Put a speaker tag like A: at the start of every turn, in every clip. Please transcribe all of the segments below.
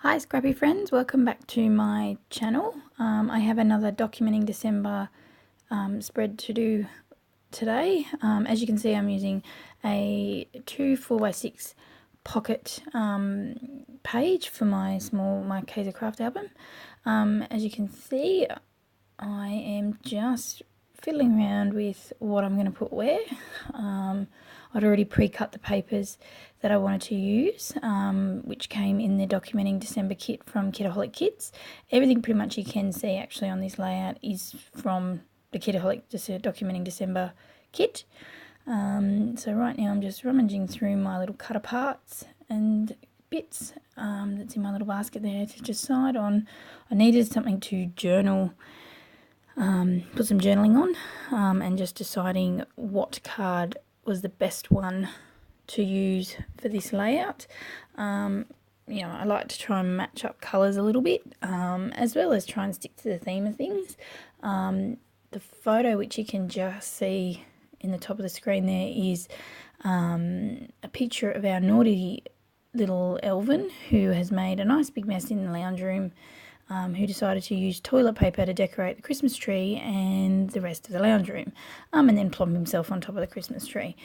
A: Hi Scrappy friends, welcome back to my channel. I have another Documenting December spread to do today. As you can see, I'm using a 2 4x6 pocket page for my Kaiser Craft album. As you can see, I am just fiddling around with what I'm going to put where. I'd already pre-cut the papers that I wanted to use, which came in the Documenting December kit from Kitaholic Kits. Everything pretty much you can see actually on this layout is from the Kitaholic Documenting December kit. So right now I'm just rummaging through my little cut aparts and bits that's in my little basket there to decide on. I needed something to journal, put some journaling on, and just deciding what card was the best one to use for this layout. You know, I like to try and match up colours a little bit, as well as try and stick to the theme of things. The photo which you can just see in the top of the screen there is a picture of our naughty little Elvin who has made a nice big mess in the lounge room, who decided to use toilet paper to decorate the Christmas tree and the rest of the lounge room, and then plump himself on top of the Christmas tree.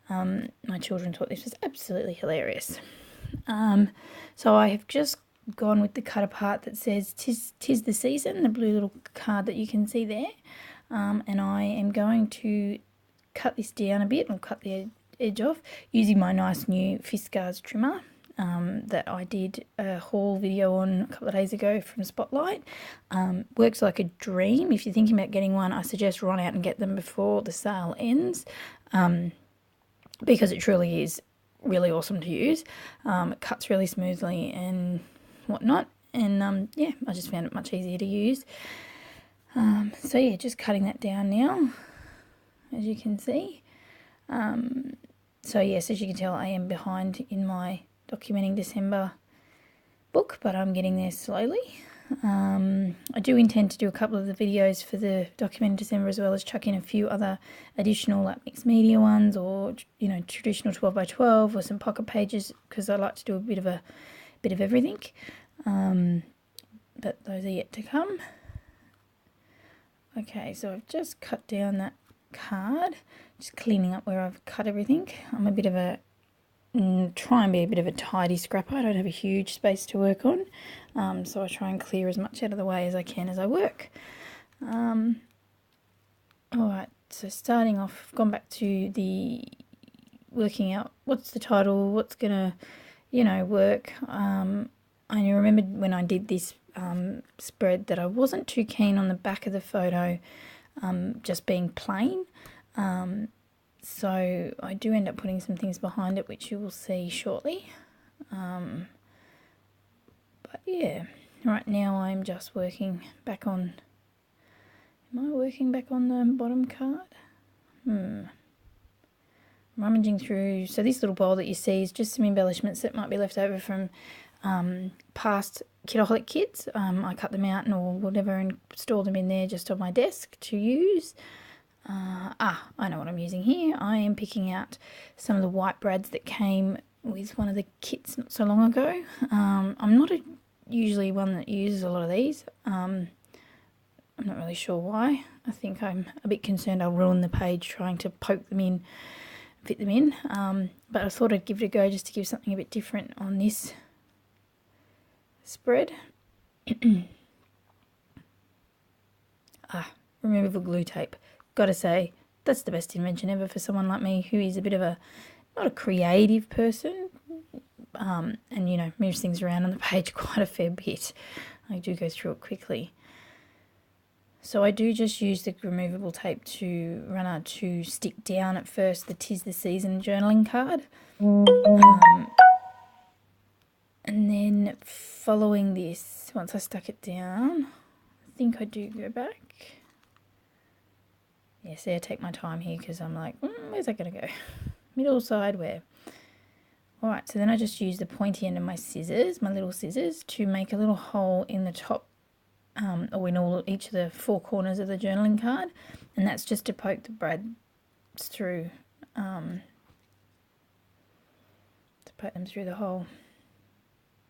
A: My children thought this was absolutely hilarious. So I have just gone with the cut apart that says "Tis the season," the blue little card that you can see there, and I am going to cut this down a bit and cut the edge off using my nice new Fiskars trimmer that I did a haul video on a couple of days ago from Spotlight. Works like a dream. If you're thinking about getting one, I suggest run out and get them before the sale ends, because it truly is really awesome to use. It cuts really smoothly and whatnot, and yeah, I just found it much easier to use. So yeah, just cutting that down now, as you can see. So yes, as you can tell, I am behind in my Documenting December book, but I'm getting there slowly. I do intend to do a couple of the videos for the Documenting December, as well as chuck in a few other additional like mixed media ones, or traditional 12x12, or some pocket pages, because I like to do a bit of everything. But those are yet to come. Okay, so I've just cut down that card, just cleaning up where I've cut everything. I'm a bit of a try and be a bit of a tidy scrapper. I don't have a huge space to work on, so I try and clear as much out of the way as I can as I work. Alright, so starting off, I've gone back to the working out what's the title, what's gonna work. I remembered when I did this spread that I wasn't too keen on the back of the photo just being plain. So I do end up putting some things behind it, which you will see shortly. But yeah, right now I'm just working back on... Am I working back on the bottom card? Rummaging through. So this little bowl that you see is just some embellishments that might be left over from past Kitaholic kits. I cut them out or whatever and store them in there just on my desk to use. I know what I'm using here. I am picking out some of the white brads that came with one of the kits not so long ago. I'm not usually one that uses a lot of these. I'm not really sure why. I think I'm a bit concerned I'll ruin the page trying to poke them in, fit them in. But I thought I'd give it a go just to give something a bit different on this spread. Removable glue tape. Gotta say, that's the best invention ever for someone like me who is a bit of not a creative person, and moves things around on the page quite a fair bit. I do go through it quickly. So I do just use the removable tape to runner to stick down at first the "Tis the Season" journaling card. And then following this, once I stuck it down, I think I do go back. Yeah, see, I take my time here because I'm like, where's that going to go? Middle, side, where? Alright, so then I just use the pointy end of my scissors, my little scissors, to make a little hole in the top, or in each of the four corners of the journaling card. And that's just to poke the brads through, to poke them through the hole.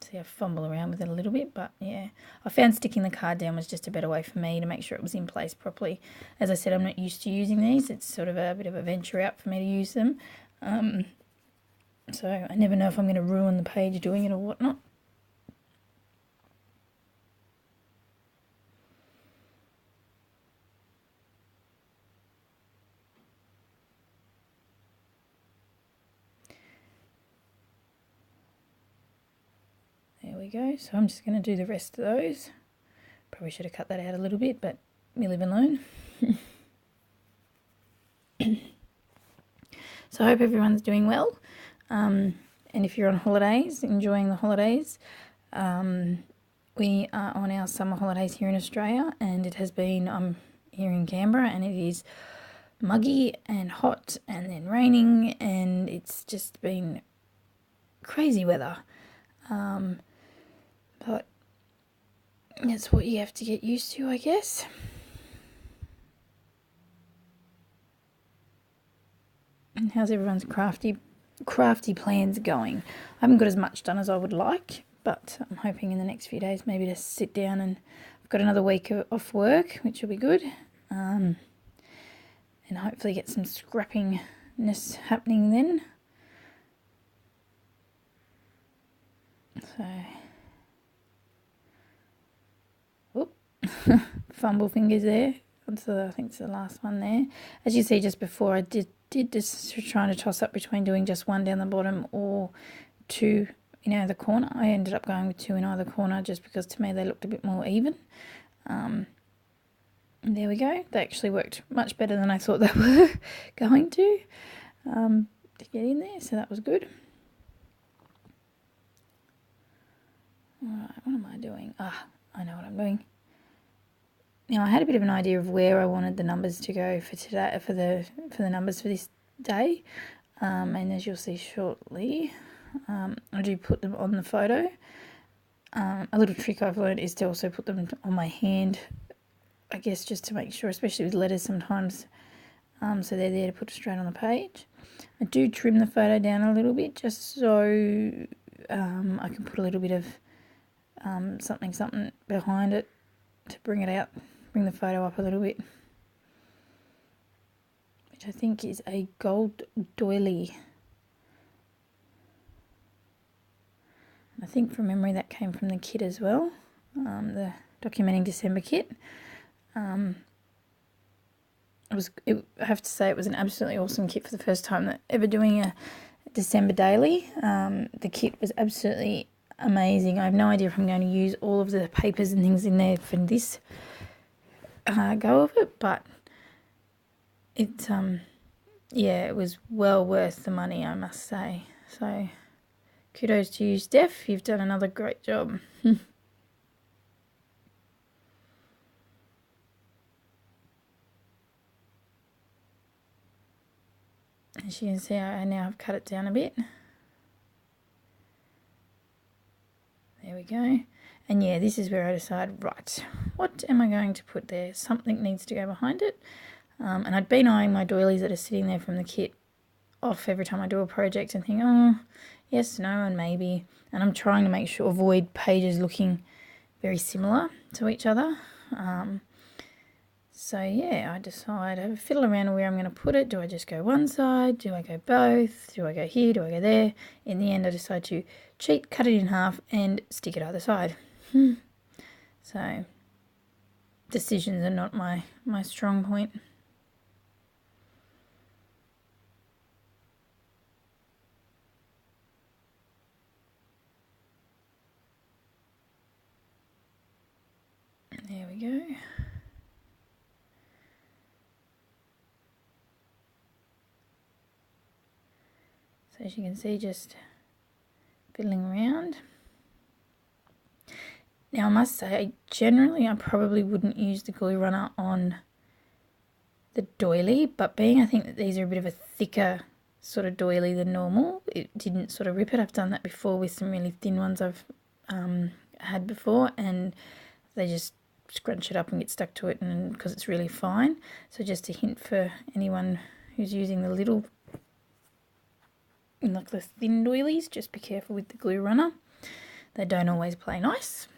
A: So see I fumble around with it a little bit, but yeah, I found sticking the card down was just a better way for me to make sure it was in place properly. As I said, I'm not used to using these. It's sort of a bit of a venture out for me to use them. So I never know if I'm going to ruin the page doing it or whatnot. There we go. So I'm just going to do the rest of those. Probably should have cut that out a little bit, but we live and learn. So I hope everyone's doing well. And if you're on holidays, enjoying the holidays, we are on our summer holidays here in Australia, and it has been, I'm here in Canberra, and it is muggy and hot and then raining, and it's just been crazy weather. But that's what you have to get used to, I guess. And how's everyone's crafty plans going? I haven't got as much done as I would like, but I'm hoping in the next few days maybe to sit down, and I've got another week off work, which will be good, and hopefully get some scrappingness happening then. So, whoop, fumble fingers there. So I think it's the last one there. As you see, just before I did just trying to toss up between doing just one down the bottom or two in either corner. I ended up going with two in either corner just because to me they looked a bit more even. And there we go. They actually worked much better than I thought they were going to get in there, so that was good. Alright, what am I doing? I know what I'm doing. Now I had a bit of an idea of where I wanted the numbers to go for today, for the numbers for this day, and as you'll see shortly, I do put them on the photo. A little trick I've learned is to also put them on my hand, I guess, just to make sure, especially with letters sometimes, so they're there to put straight on the page. I do trim the photo down a little bit just so I can put a little bit of something behind it to bring it out, bring the photo up a little bit, which I think is a gold doily. I think from memory that came from the kit as well, the Documenting December kit. I have to say it was an absolutely awesome kit for the first time ever doing a December daily. The kit was absolutely amazing. I have no idea if I'm going to use all of the papers and things in there for this go of it, but it yeah, it was well worth the money, I must say. So kudos to you, Steph. You've done another great job. As you can see, I now have cut it down a bit. There we go. And yeah, this is where I decide, right, what am I going to put there? Something needs to go behind it. And I'd been eyeing my doilies that are sitting there from the kit off every time I do a project and think, oh, yes, no, and maybe. And I'm trying to make sure, avoid pages looking very similar to each other. So yeah, I decide, I have a fiddle around where I'm going to put it. Do I just go one side? Do I go both? Do I go here? Do I go there? In the end, I decide to cheat, cut it in half, and stick it either side. So decisions are not my strong point. There we go. So as you can see, just fiddling around. Now I must say, generally I probably wouldn't use the glue runner on the doily, but being I think that these are a bit of a thicker sort of doily than normal, it didn't sort of rip it. I've done that before with some really thin ones I've had before, and they just scrunch it up and get stuck to it, and because it's really fine. So just a hint for anyone who's using the little, like the thin doilies, just be careful with the glue runner. they don't always play nice.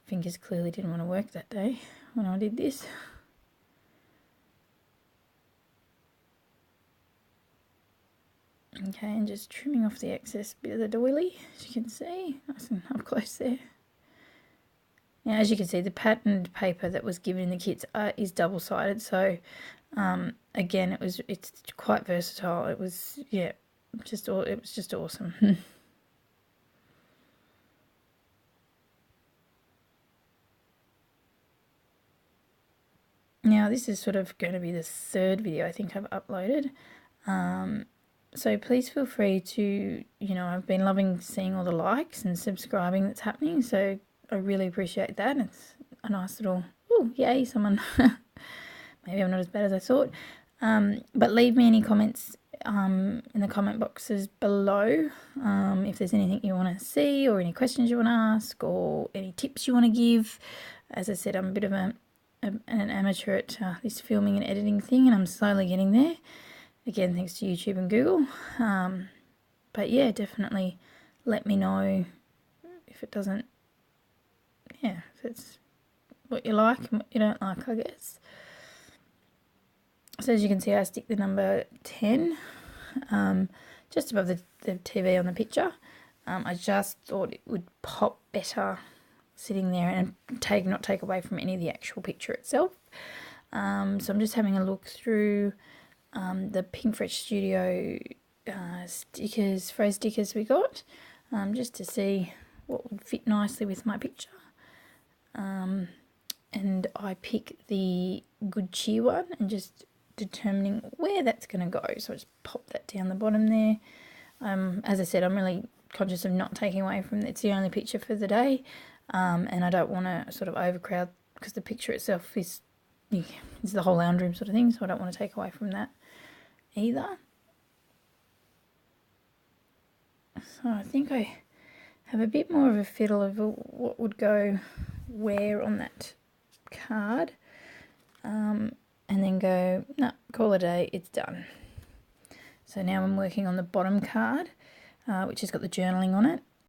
A: Fingers clearly didn't want to work that day when I did this. Okay, and just trimming off the excess bit of the doily, as you can see, nice and up close there. Now, as you can see, the patterned paper that was given in the kits is double-sided, so again, it's quite versatile. It was, yeah, it was just awesome. Now, this is sort of going to be the third video I think I've uploaded. So please feel free to, I've been loving seeing all the likes and subscribing that's happening, so I really appreciate that. It's a nice little, oh, yay, someone. Maybe I'm not as bad as I thought. But leave me any comments in the comment boxes below if there's anything you want to see or any questions you want to ask or any tips you want to give. As I said, I'm a bit of an amateur at this filming and editing thing, and I'm slowly getting there. Again, thanks to YouTube and Google. But yeah, definitely let me know if it doesn't, if it's what you like and what you don't like, I guess. So as you can see, I stick the number 10 just above the TV on the picture. I just thought it would pop better sitting there and not take away from any of the actual picture itself. So I'm just having a look through the Pinkfresh Studio phrase stickers we got, just to see what would fit nicely with my picture. And I pick the Good Cheer one and just determining where that's going to go. So I just pop that down the bottom there. As I said, I'm really conscious of not taking away from it. It's the only picture for the day, and I don't want to sort of overcrowd because the picture itself is the whole lounge room sort of thing, so I don't want to take away from that either. So I think I have a bit more of a fiddle of what would go where on that card, and then go, no, call it a day, it's done. So now I'm working on the bottom card, which has got the journaling on it.